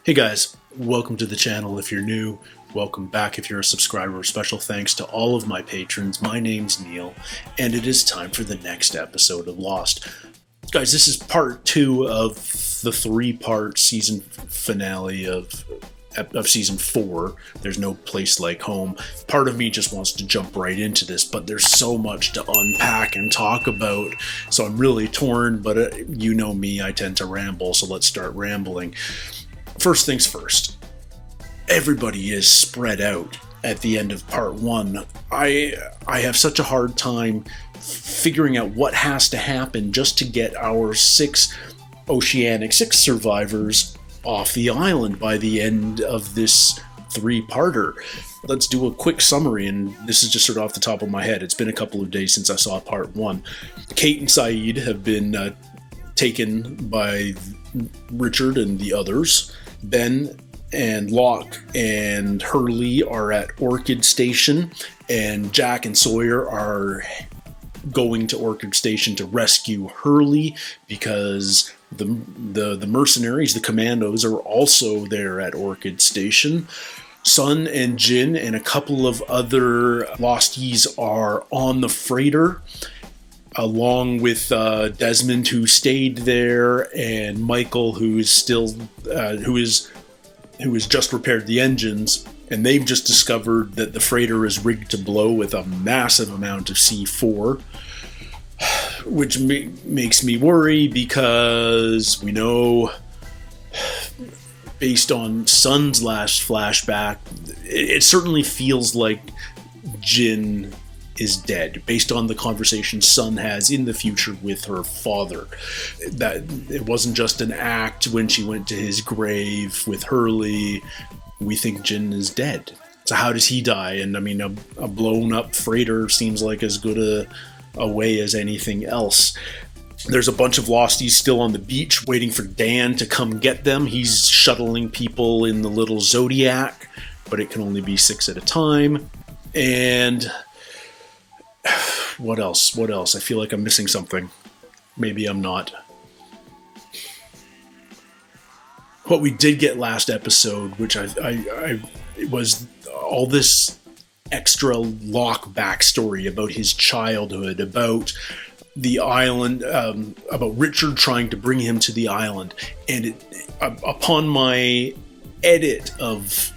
Hey guys, welcome to the channel if you're new. Welcome back if you're a subscriber. Special thanks to all of my patrons. My name's Neil, and it is time for the next episode of Lost. Guys, this is part 2 of the 3-part season finale of season 4. There's no place like home. Part of me just wants to jump right into this, but there's so much to unpack and talk about, so I'm really torn, but you know me, I tend to ramble, so let's start rambling. First things first, everybody is spread out at the end of part 1. I have such a hard time figuring out what has to happen just to get our 6 Oceanic 6 survivors off the island by the end of this 3-parter. Let's do a quick summary, and this is just sort of off the top of my head. It's been a couple of days since I saw part 1. Kate and Saeed have been taken by Richard and the others. Ben and Locke and Hurley are at Orchid Station, and Jack and Sawyer are going to Orchid Station to rescue Hurley because the mercenaries, the commandos, are also there at Orchid Station. Sun and Jin and a couple of other Losties are on the freighter, along with Desmond, who stayed there, and Michael, who has just repaired the engines, and they've just discovered that the freighter is rigged to blow with a massive amount of C4, which makes me worry because we know, based on Sun's last flashback, it certainly feels like Jin is dead, based on the conversation Sun has in the future with her father. That it wasn't just an act when she went to his grave with Hurley. We think Jin is dead. So how does he die? And I mean, a blown up freighter seems like as good a way as anything else. There's a bunch of Losties still on the beach waiting for Dan to come get them. He's shuttling people in the little Zodiac, but it can only be 6 at a time. And what else? I feel like I'm missing something. Maybe I'm not. What we did get last episode, which it was all this extra Locke backstory about his childhood, about the island, about Richard trying to bring him to the island. And upon my edit of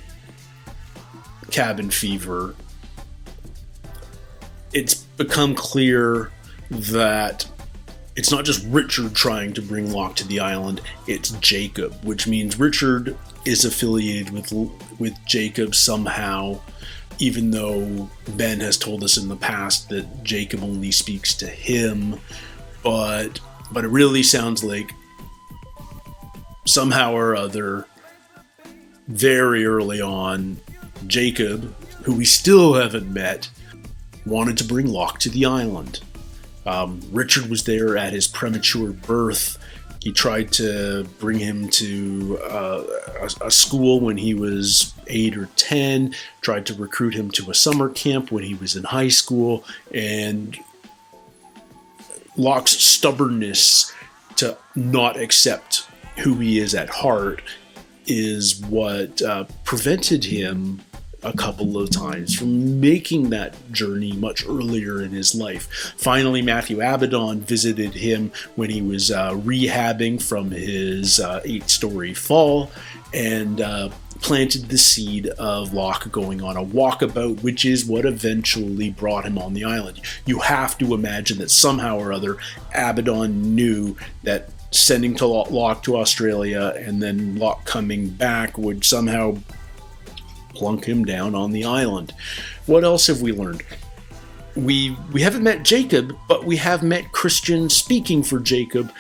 Cabin Fever, it's become clear that it's not just Richard trying to bring Locke to the island, it's Jacob, which means Richard is affiliated with Jacob somehow, even though Ben has told us in the past that Jacob only speaks to him. But it really sounds like somehow or other, very early on, Jacob, who we still haven't met, wanted to bring Locke to the island. Richard was there at his premature birth. He tried to bring him to a school when he was 8 or 10, tried to recruit him to a summer camp when he was in high school, and Locke's stubbornness to not accept who he is at heart is what prevented him a couple of times from making that journey much earlier in his life. Finally, Matthew Abaddon visited him when he was rehabbing from his 8-story fall, and planted the seed of Locke going on a walkabout, which is what eventually brought him on the island. You have to imagine that somehow or other Abaddon knew that sending Locke to Australia and then Locke coming back would somehow plunk him down on the island. What else have we learned? We haven't met Jacob, but we have met Christian speaking for Jacob.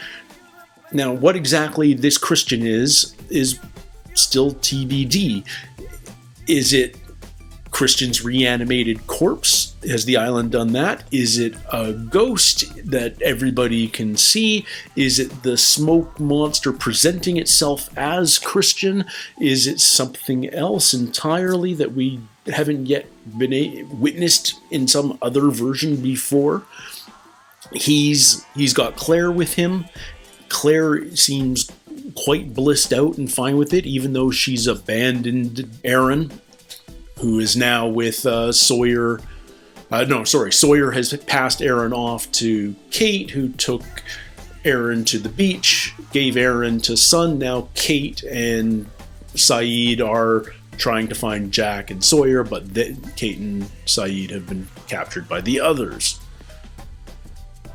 Now, what exactly this Christian is still TBD. Is it Christian's reanimated corpse? Has the island done that? Is it a ghost that everybody can see? Is it the smoke monster presenting itself as Christian? Is it something else entirely that we haven't yet been witnessed in some other version before? He's got Claire with him. Claire seems quite blissed out and fine with it, even though she's abandoned Aaron, who is now with Sawyer. Sawyer has passed Aaron off to Kate, who took Aaron to the beach, gave Aaron to Sun. Now Kate and Sayid are trying to find Jack and Sawyer, but Kate and Sayid have been captured by the others.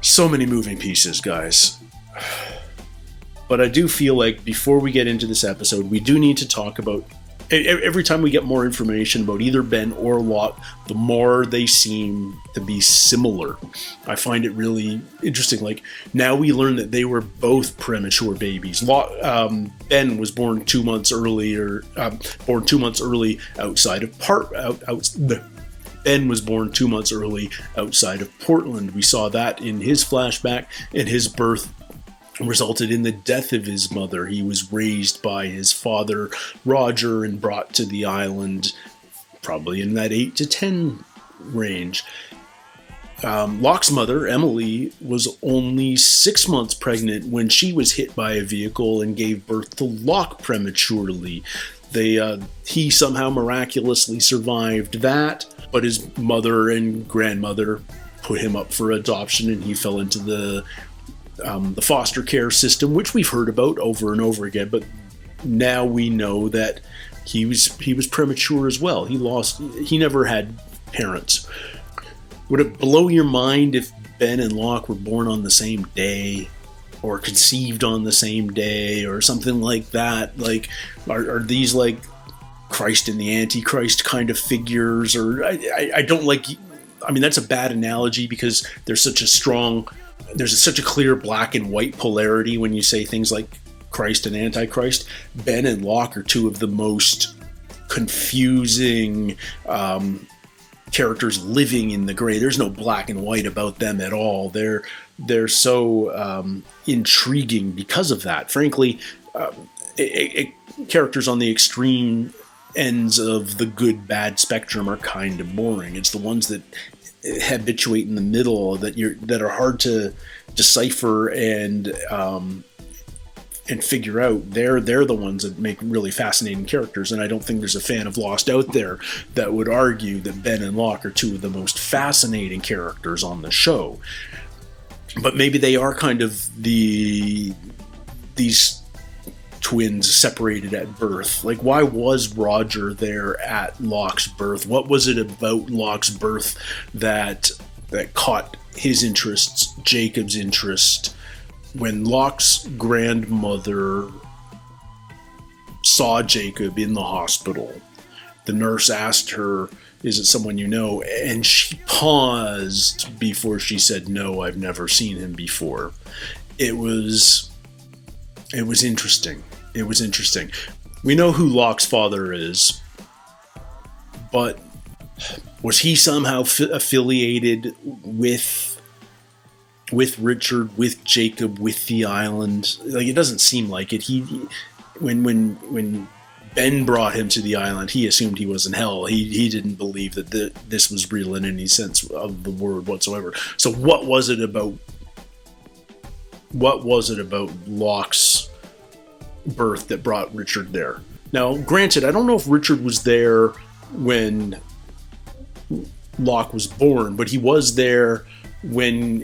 So many moving pieces, guys. But I do feel like before we get into this episode, we do need to talk about, every time we get more information about either Ben or Locke, the more they seem to be similar. I find it really interesting. Like, now we learn that they were both premature babies. Ben was born 2 months early outside of Ben was born 2 months early outside of Portland. We saw that in his flashback, and his birth resulted in the death of his mother. He was raised by his father, Roger, and brought to the island probably in that 8 to 10 range. Locke's mother, Emily, was only 6 months pregnant when she was hit by a vehicle and gave birth to Locke prematurely. He somehow miraculously survived that, but his mother and grandmother put him up for adoption, and he fell into the foster care system, which we've heard about over and over again. But now we know that he was premature as well. He never had parents. Would it blow your mind if Ben and Locke were born on the same day, or conceived on the same day, or something like that? Like, are these like Christ and the Antichrist kind of figures? Or I don't like. I mean, that's a bad analogy because there's such a clear black and white polarity when you say things like Christ and Antichrist. Ben and Locke are two of the most confusing characters living in the gray. There's no black and white about them at all. They're so intriguing because of that. Frankly, characters on the extreme ends of the good-bad spectrum are kind of boring. It's the ones that habituate in the middle that are hard to decipher and figure out. They're the ones that make really fascinating characters, and I don't think there's a fan of Lost out there that would argue that Ben and Locke are two of the most fascinating characters on the show. But maybe they are kind of these twins separated at birth. Like, why was Roger there at Locke's birth? What was it about Locke's birth that caught his interests, Jacob's interest? When Locke's grandmother saw Jacob in the hospital, the nurse asked her, "Is it someone you know?" And she paused before she said, "No, I've never seen him before." It was interesting. It was interesting. We know who Locke's father is, but was he somehow affiliated with Richard, with Jacob, with the island? Like, it doesn't seem like it. When Ben brought him to the island, he assumed he was in hell. He didn't believe that this was real in any sense of the word whatsoever. So what was it about Locke's birth that brought Richard there? Now, granted, I don't know if Richard was there when Locke was born, but he was there when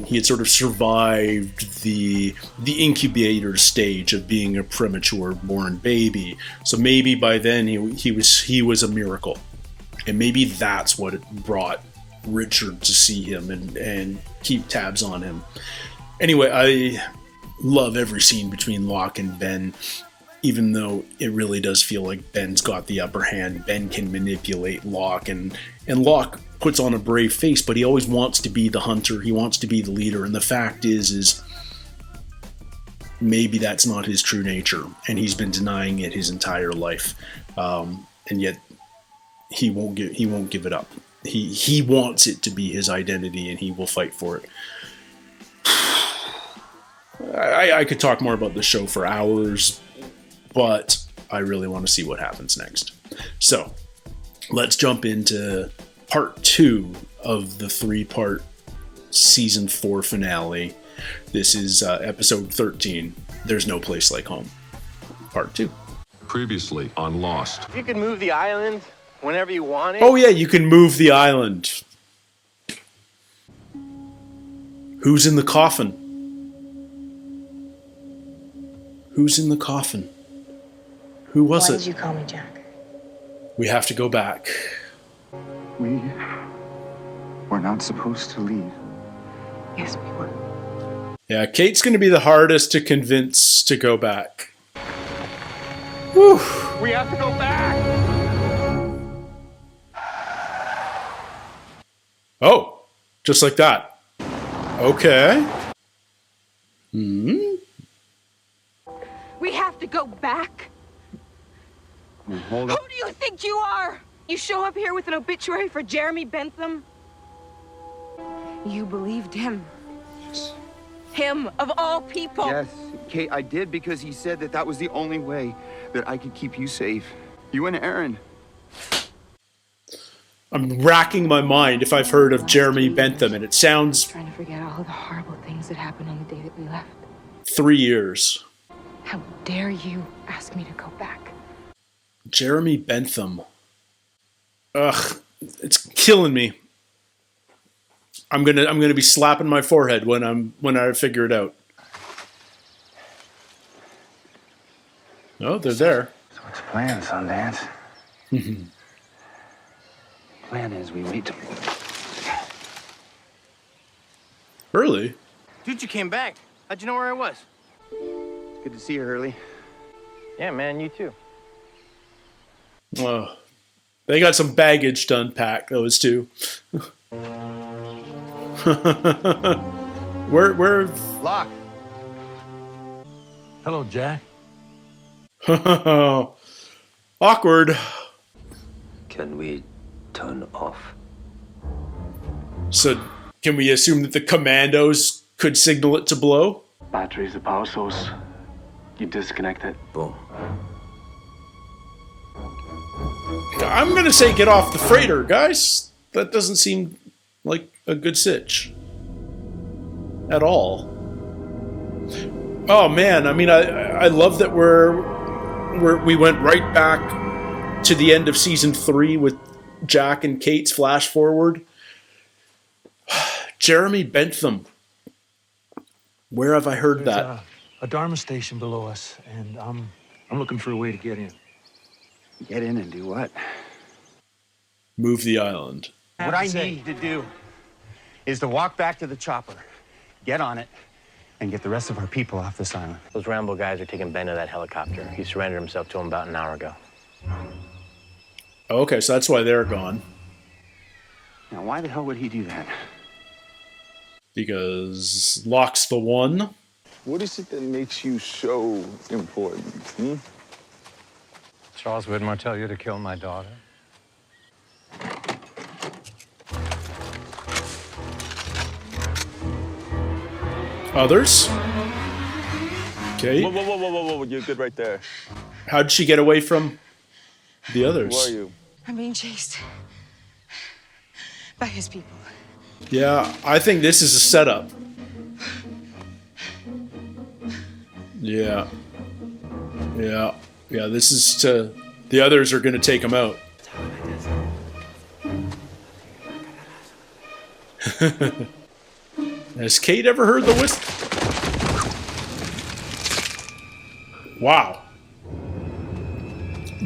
he had sort of survived the incubator stage of being a premature born baby. So maybe by then he was a miracle, and maybe that's what it brought Richard to see him and keep tabs on him. Anyway, I love every scene between Locke and Ben, even though it really does feel like Ben's got the upper hand. Ben can manipulate Locke, and Locke puts on a brave face, but he always wants to be the hunter. He wants to be the leader, and the fact is maybe that's not his true nature, and he's been denying it his entire life, and yet he won't give it up. He wants it to be his identity, and he will fight for it. I could talk more about the show for hours, but I really want to see what happens next. So let's jump into part 2 of the 3-part season 4 finale. This is episode 13, There's No Place Like Home. Part 2. Previously on Lost. You can move the island whenever you want it. Oh yeah, you can move the island. Who's in the coffin? Who's in the coffin? Who was it? Why did you call me Jack? We have to go back. We were not supposed to leave. Yes, we were. Yeah, Kate's going to be the hardest to convince to go back. Whew. We have to go back. Oh, just like that. Okay. We have to go back? Hold up. Who do you think you are? You show up here with an obituary for Jeremy Bentham? You believed him. Him, of all people. Yes, Kate, I did because he said that that was the only way that I could keep you safe. You and Aaron. I'm racking my mind if I've heard of Jeremy Bentham, and it sounds Trying to forget all of the horrible things that happened on the day that we left. 3 years. How dare you ask me to go back? Jeremy Bentham. Ugh, it's killing me. I'm gonna be slapping my forehead when I figure it out. Oh, they're there. So what's the plan, Sundance? Plan is we wait to... Hurley? Dude, you came back. How'd you know where I was? Good to see you, Hurley. Yeah, man, you too. They got some baggage to unpack, those two. Where? Locke. Hello, Jack. Awkward. Can we turn off? So, can we assume that the commandos could signal it to blow? Battery's the power source. You disconnect it. Boom. I'm gonna say get off the freighter, guys. That doesn't seem like a good sitch. At all. Oh man, I mean, I love that we went right back to the end of season 3 with Jack and Kate's flash forward. Jeremy Bentham. Where have I heard There's that? a Dharma station below us, and I'm looking for a way to get in. Get in and do what? Move the island. What I need to do is to walk back to the chopper, get on it, and get the rest of our people off this island. Those Rambo guys are taking Ben to that helicopter. He surrendered himself to him about an hour ago. Okay, so that's why they're gone. Now, why the hell would he do that? Because Locke's the one. What is it that makes you so important? Charles Widmore tell you to kill my daughter? Others? Okay. Whoa, you're good right there. How'd she get away from the others? Who are you? I'm being chased by his people. Yeah, I think this is a setup. Yeah, this is to... The others are going to take him out. Has Kate ever heard the whistle? Wow.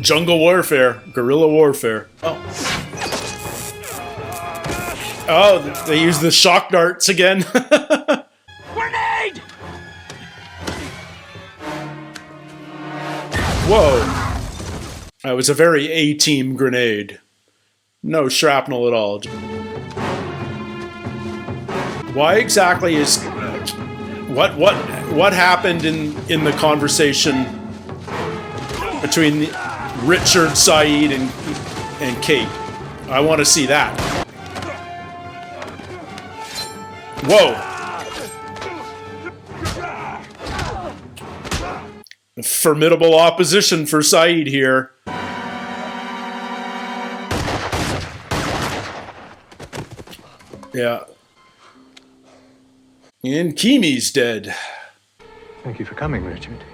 Jungle warfare. Guerrilla warfare. Oh, they use the shock darts again. Grenade! Whoa. That was a very A-team grenade. No shrapnel at all. Why exactly is... What happened in the conversation between Richard, Saeed, and Kate? I want to see that. Whoa! Formidable opposition for Saeed here. Yeah. And Kimi's dead. Thank you for coming, Richard.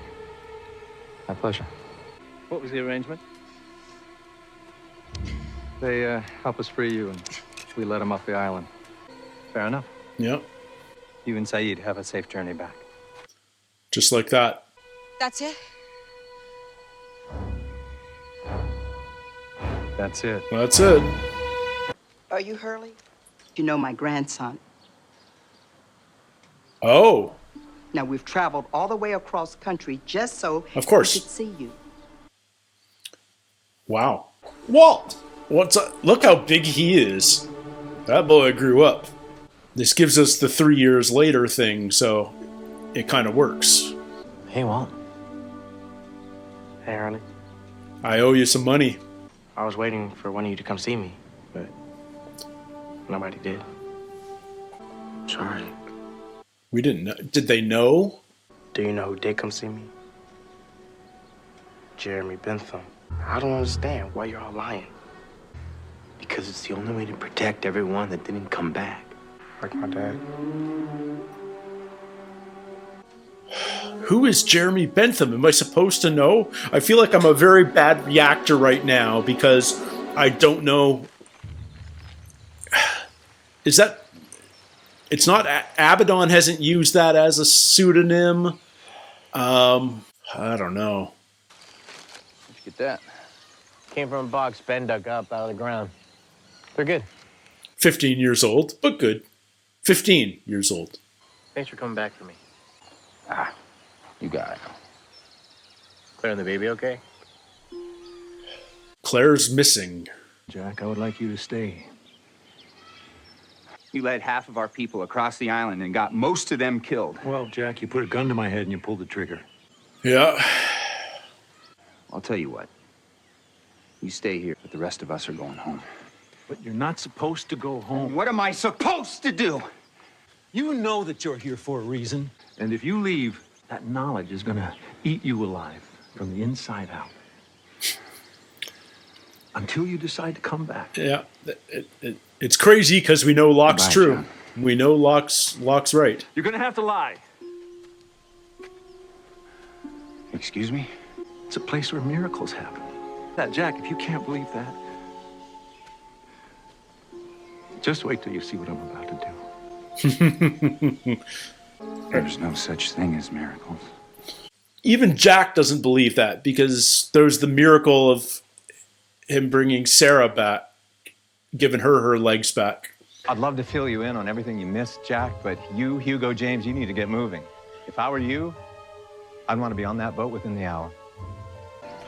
My pleasure. What was the arrangement? They help us free you, and we let them off the island. Fair enough. Yep. You and Saeed have a safe journey back. Just like that. That's it? That's it. That's it. Are you Hurley? You know my grandson. Oh. Now, we've traveled all the way across country just so Of course. we could see you. Wow. Walt! Look how big he is. That boy grew up. This gives us the 3 years later thing, so it kind of works. Hey, Walt. Hey, Harley. I owe you some money. I was waiting for one of you to come see me, but nobody did. Sorry. We didn't know. Did they know? Do you know who did come see me? Jeremy Bentham. I don't understand why you're all lying. Because it's the only way to protect everyone that didn't come back. Like my dad. Who is Jeremy Bentham? Am I supposed to know? I feel like I'm a very bad reactor right now because I don't know. Is that... It's not... Abaddon hasn't used that as a pseudonym. I don't know. Where'd you get that? Came from a box Ben dug up out of the ground. They're good. 15 years old, but good. 15 years old. Thanks for coming back for me. You got it. Claire and the baby okay? Claire's missing. Jack, I would like you to stay. You led half of our people across the island and got most of them killed. Well, Jack, you put a gun to my head and you pulled the trigger. Yeah. I'll tell you what. You stay here, but the rest of us are going home. But you're not supposed to go home. What am I supposed to do? You know that you're here for a reason. And if you leave, that knowledge is gonna eat you alive from the inside out. Until you decide to come back. Yeah. It's crazy because we know Locke's Goodbye, true. John. We know Locke's right. You're gonna have to lie. Excuse me? It's a place where miracles happen. Now, Jack, if you can't believe that, just wait till you see what I'm about to do. There's no such thing as miracles. Even Jack doesn't believe that because there's the miracle of him bringing Sarah back, giving her legs back. I'd love to fill you in on everything you missed, Jack, but you, Hugo, James, you need to get moving. If I were you, I'd want to be on that boat within the hour.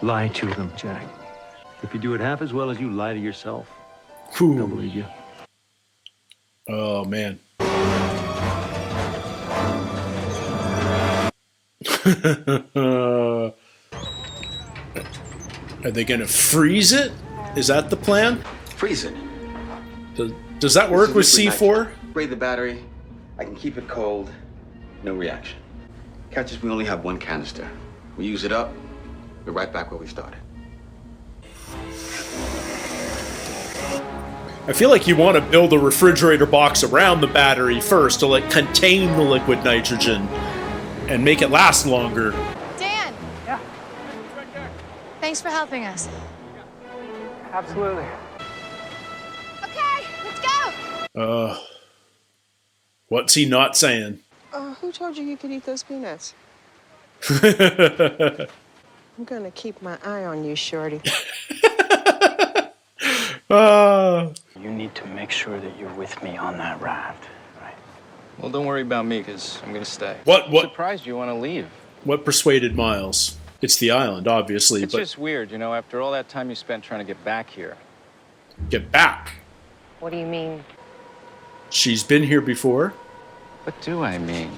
Lie to them, Jack. If you do it half as well as you lie to yourself, Whew. they'll believe you. Oh, man. Are they going to freeze it? Is that the plan? Freeze it. Does that work with C4? Spray the battery. I can keep it cold. No reaction. Catch us, we only have one canister. We use it up, we're right back where we started. I feel like you want to build a refrigerator box around the battery first to like contain the liquid nitrogen and make it last longer. Dan! Yeah? Thanks for helping us. Absolutely. Okay, let's go! What's he not saying? Who told you could eat those peanuts? I'm gonna keep my eye on you, Shorty. You need to make sure that you're with me on that raft, right? Well, don't worry about me, because I'm gonna stay. What? I'm surprised you want to leave. What persuaded Miles? It's the island, obviously, It's but just weird, you know, after all that time you spent trying to get back here. get back. What do you mean? She's been here before. What do I mean?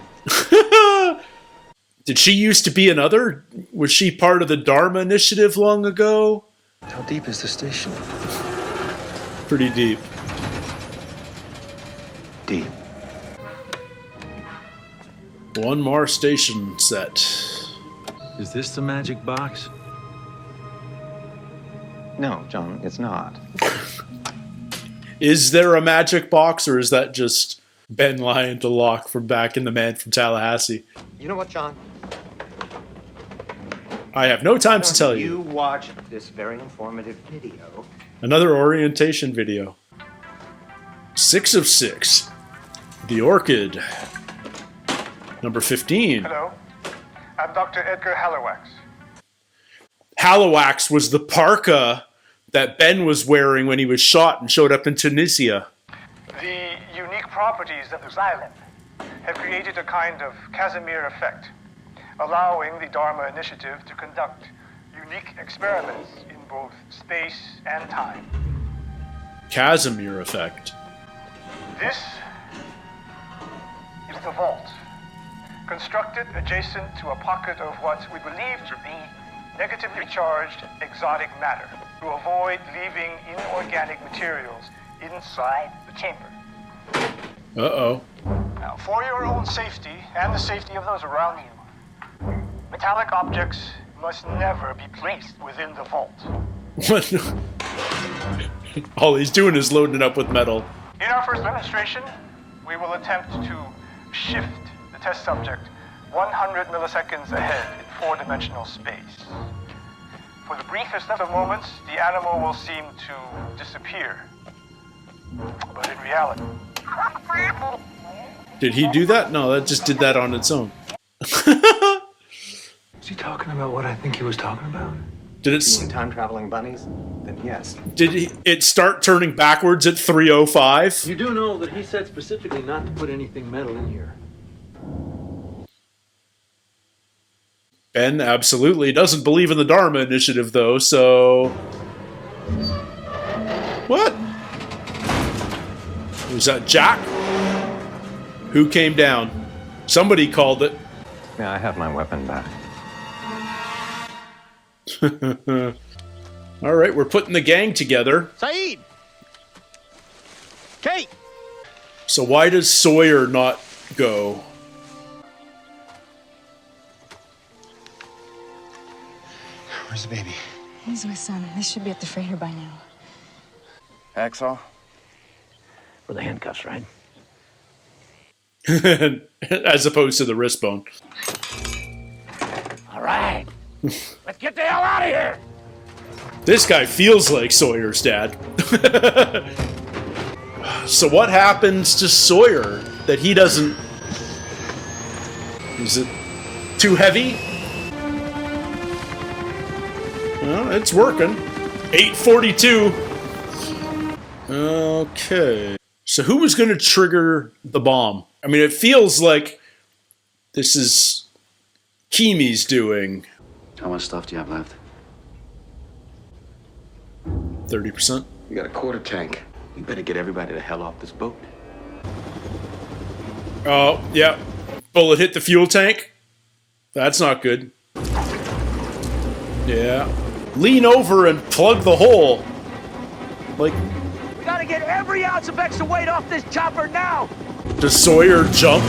Did she used to be another? Was she part of the Dharma Initiative long ago? How deep is the station? Pretty deep. Deep. One more station set. Is this the magic box? No, John, it's not. Is there a magic box, or is that just Ben lying to Locke from back in The Man from Tallahassee? You know what, John? I have no time to tell you. You watch this very informative video. Another orientation video. 6 of 6. The Orchid. Number 15. Hello. I'm Dr. Edgar Halowax. Halowax was the parka that Ben was wearing when he was shot and showed up in Tunisia. The unique properties of the xylem have created a kind of Casimir effect, allowing the Dharma Initiative to conduct unique experiments in both space and time. Casimir effect. This is the vault, constructed adjacent to a pocket of what we believe to be negatively charged exotic matter to avoid leaving inorganic materials inside the chamber. Uh-oh. Now, for your own safety and the safety of those around you, metallic objects must never be placed within the vault. What? All he's doing is loading it up with metal. In our first demonstration, we will attempt to shift the test subject 100 milliseconds ahead in four-dimensional space. For the briefest of moments, the animal will seem to disappear. But in reality... Did he do that? No, that just did that on its own. Is he talking about what I think he was talking about? Did it... Time-traveling bunnies? Then yes. Did it start turning backwards at 3:05? You do know that he said specifically not to put anything metal in here. Ben absolutely doesn't believe in the Dharma Initiative, though, so... What? Was that Jack? Who came down? Somebody called it. Yeah, I have my weapon back. All right, we're putting the gang together. Saeed! Kate! So why does Sawyer not go? Where's the baby? He's with son. This should be at the freighter by now. Hacksaw? For the handcuffs, right? As opposed to the wrist bone. All right. Let's get the hell out of here! This guy feels like Sawyer's dad. So what happens to Sawyer that he doesn't... Is it too heavy? Well, it's working. 8:42. Okay. So who was going to trigger the bomb? I mean, it feels like this is Keamy's doing. How much stuff do you have left? 30%. We got a quarter tank. We better get everybody the hell off this boat. Oh, yeah. Bullet hit the fuel tank. That's not good. Yeah. Lean over and plug the hole. Like... We gotta get every ounce of extra weight off this chopper now! Does Sawyer jump?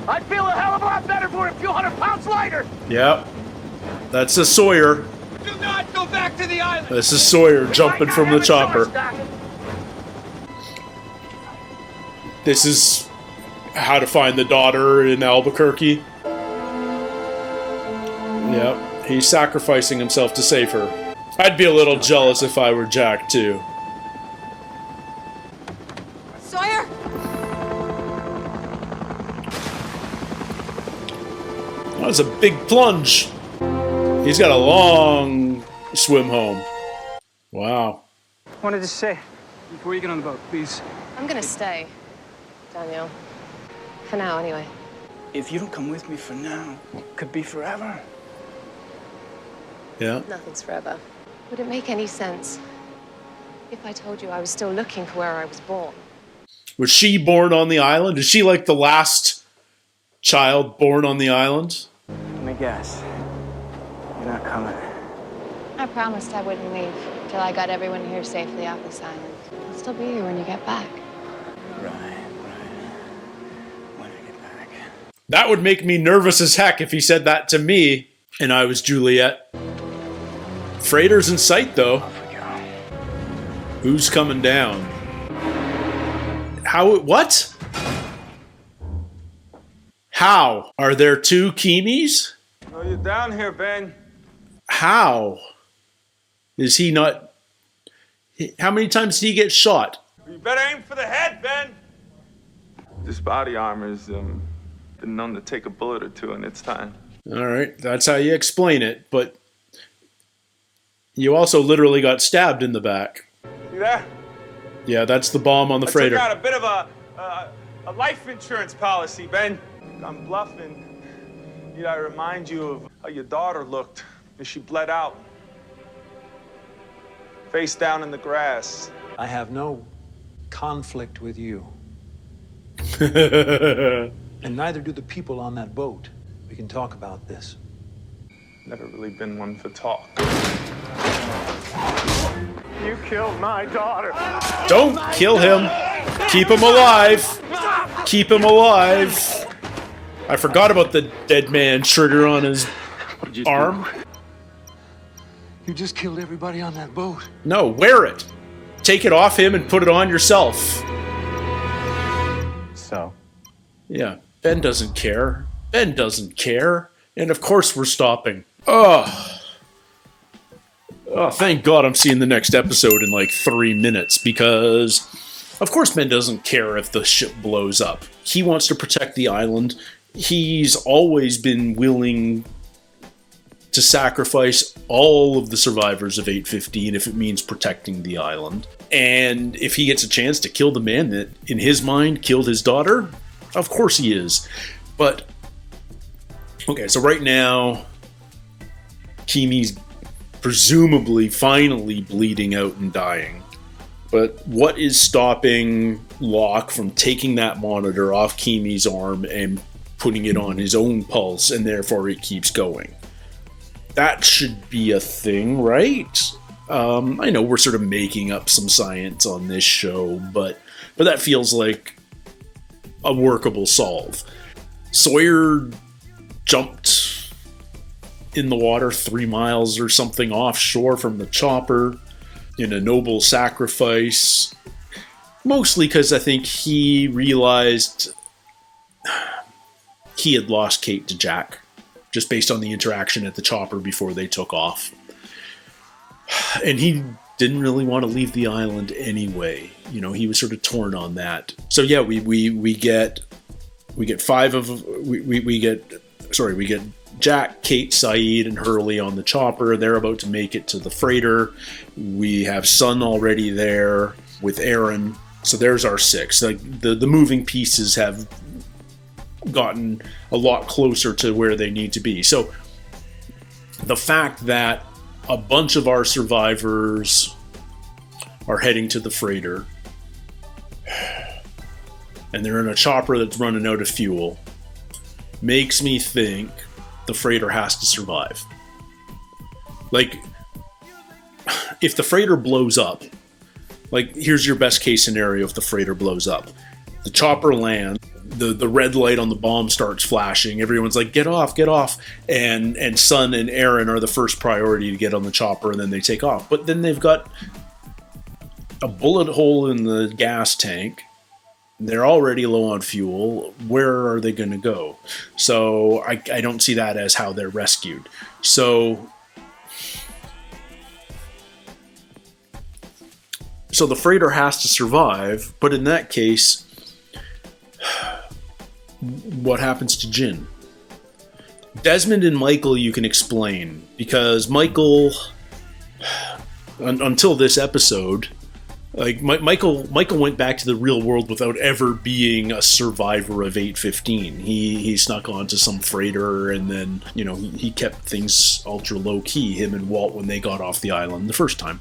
I'd feel a hell of a lot better for a few 100 pounds lighter! Yep. That's a Sawyer. Do not go back to the island! This is Sawyer jumping from the chopper. This is how to find the daughter in Albuquerque. Yep. He's sacrificing himself to save her. I'd be a little jealous if I were Jack, too. Sawyer! That was a big plunge. He's got a long swim home. Wow. Wanted to say, before you get on the boat, please. I'm gonna stay, Daniel. For now, anyway. If you don't come with me for now, it could be forever. Yeah. Nothing's forever. Would it make any sense if I told you I was still looking for where I was born? Was she born on the island? Is she like the last child born on the island? Let me guess. You're not coming. I promised I wouldn't leave till I got everyone here safely off this island. I'll still be here when you get back. Right. When I get back. That would make me nervous as heck if he said that to me and I was Juliet. Freighter's in sight, though. Who's coming down? How? What? How? Are there two Keamys? Oh, you're down here, Ben. How is he not? How many times did he get shot? You better aim for the head, Ben. This body armor's been known to take a bullet or two in its time. All right, that's how you explain it, but you also literally got stabbed in the back. See that? Yeah, that's the bomb on the freighter. I took out a bit of a life insurance policy, Ben. I'm bluffing. Need I remind you of how your daughter looked as she bled out? Face down in the grass. I have no conflict with you. And neither do the people on that boat. We can talk about this. Never really been one for talk. You killed my daughter. Don't kill him. Keep him alive. Keep him alive. I forgot about the dead man trigger on his arm. You just killed everybody on that boat. No, wear it. Take it off him and put it on yourself. So? Yeah, Ben doesn't care. Ben doesn't care. And of course we're stopping. Oh, thank God I'm seeing the next episode in like 3 minutes, because of course Ben doesn't care if the ship blows up. He wants to protect the island. He's always been willing to sacrifice all of the survivors of 815 if it means protecting the island. And if he gets a chance to kill the man that, in his mind, killed his daughter, of course he is. But, okay, so right now, Keamy's presumably finally bleeding out and dying. But what is stopping Locke from taking that monitor off Keamy's arm and putting it on his own pulse, and therefore it keeps going? That should be a thing, right? I know we're sort of making up some science on this show, but that feels like a workable solve. Sawyer jumped in the water 3 miles or something offshore from the chopper in a noble sacrifice, mostly because I think he realized he had lost Kate to Jack, just based on the interaction at the chopper before they took off. And he didn't really want to leave the island anyway. You know, he was sort of torn on that. So yeah, we get Jack, Kate, Saeed, and Hurley on the chopper. They're about to make it to the freighter. We have Sun already there with Aaron. So there's our 6. Like the moving pieces have gotten a lot closer to where they need to be. So the fact that a bunch of our survivors are heading to the freighter and they're in a chopper that's running out of fuel makes me think the freighter has to survive. Like, if the freighter blows up, like, here's your best case scenario if the freighter blows up. The chopper lands, the red light on the bomb starts flashing, everyone's like, get off, and Sun and Aaron are the first priority to get on the chopper, and then they take off. But then they've got a bullet hole in the gas tank, they're already low on fuel, where are they going to go? So I don't see that as how they're rescued. So the freighter has to survive, but in that case, what happens to Jin? Desmond and Michael you can explain, because Michael, until this episode, like Michael went back to the real world without ever being a survivor of 815. He snuck onto some freighter, and then, you know, he kept things ultra low key, him and Walt, when they got off the island the first time.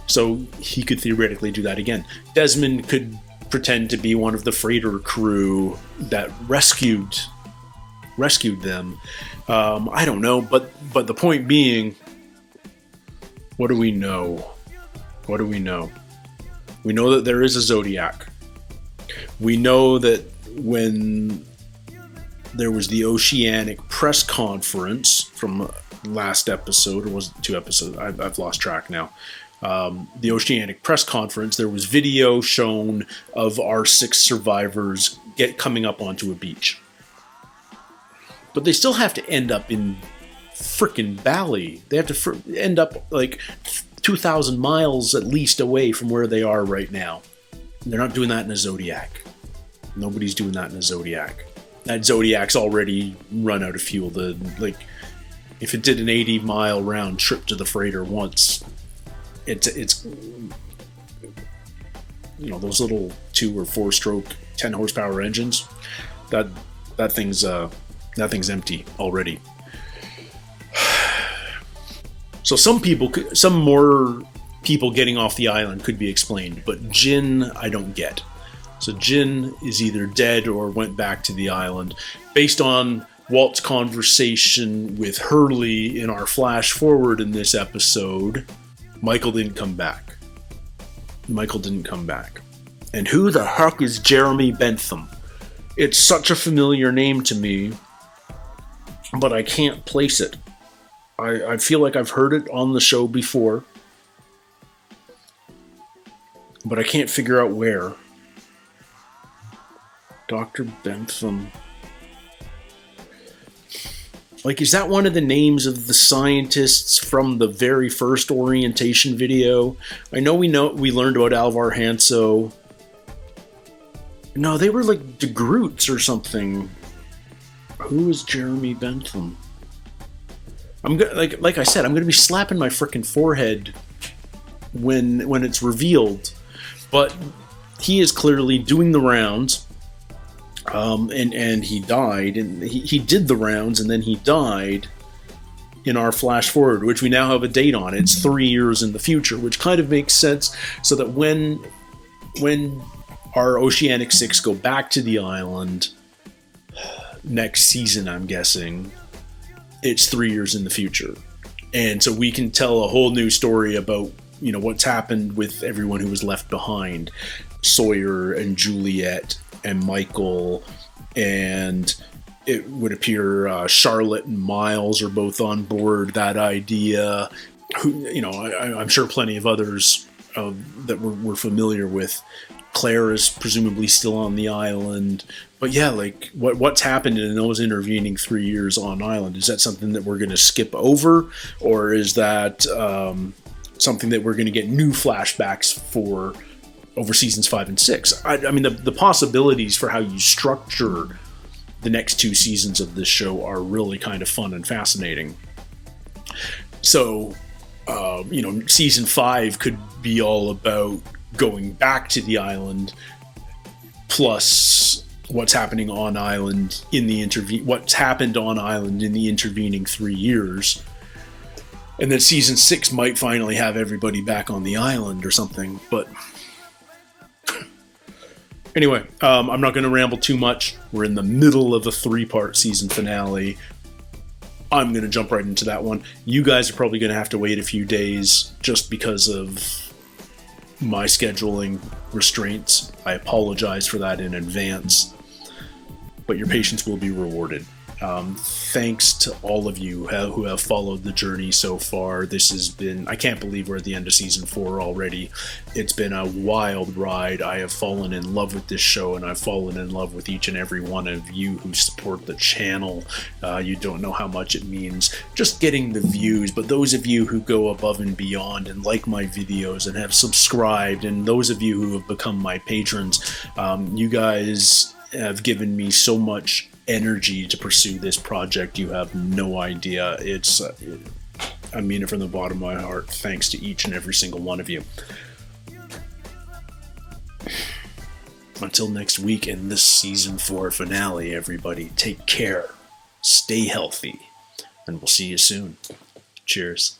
So he could theoretically do that again. Desmond could pretend to be one of the freighter crew that rescued them. I don't know, but the point being, what do we know? What do we know? We know that there is a Zodiac. We know that when there was the Oceanic press conference from last episode, or was it 2 episodes? I've lost track now. The Oceanic press conference, there was video shown of our 6 survivors coming up onto a beach. But they still have to end up in frickin' Bali. They have to end up like 2,000 miles at least away from where they are right now. They're not doing that in a Zodiac. Nobody's doing that in a Zodiac. That Zodiac's already run out of fuel. If it did an 80-mile round trip to the freighter once, it's you know, those little 2 or 4-stroke 10 horsepower engines. That thing's empty already. So some more people getting off the island could be explained, but Jin I don't get. So Jin is either dead or went back to the island. Based on Walt's conversation with Hurley in our flash forward in this episode, Michael didn't come back. And who the heck is Jeremy Bentham? It's such a familiar name to me, but I can't place it. I feel like I've heard it on the show before, but I can't figure out where. Dr. Bentham. Like, is that one of the names of the scientists from the very first orientation video? I know we learned about Alvar Hanso. No, they were like De Groots or something. Who is Jeremy Bentham? Like I said, I'm gonna be slapping my frickin' forehead when it's revealed. But he is clearly doing the rounds. And he died, and he did the rounds, and then he died in our flash forward, which we now have a date on. It's 3 years in the future, which kind of makes sense, so that when our Oceanic 6 go back to the island next season, I'm guessing, it's 3 years in the future. And so we can tell a whole new story about, you know, what's happened with everyone who was left behind. Sawyer and Juliet and Michael, and it would appear Charlotte and Miles are both on board that idea. You know, I'm sure plenty of others that we're familiar with. Claire is presumably still on the island. But yeah, like, what's happened in those intervening 3 years on island? Is that something that we're going to skip over? Or is that something that we're going to get new flashbacks for over seasons 5 and 6? I mean, the possibilities for how you structure the next 2 seasons of this show are really kind of fun and fascinating. So, you know, season 5 could be all about going back to the island, plus what's happening on island in the what's happened on island in the intervening 3 years. And then season 6 might finally have everybody back on the island or something, but anyway, I'm not going to ramble too much. We're in the middle of a 3-part season finale. I'm going to jump right into that one. You guys are probably going to have to wait a few days just because of my scheduling restraints. I apologize for that in advance, but your patience will be rewarded. Thanks to all of you who have followed the journey so far. This has been, I can't believe we're at the end of season 4 already. It's been a wild ride. I have fallen in love with this show, and I've fallen in love with each and every one of you who support the channel. You don't know how much it means just getting the views, but those of you who go above and beyond and like my videos and have subscribed, and those of you who have become my patrons, you guys have given me so much energy to pursue this project. You have no idea. I mean it from the bottom of my heart. Thanks to each and every single one of you. Until next week in this season 4 finale, everybody, take care, stay healthy, and we'll see you soon. Cheers.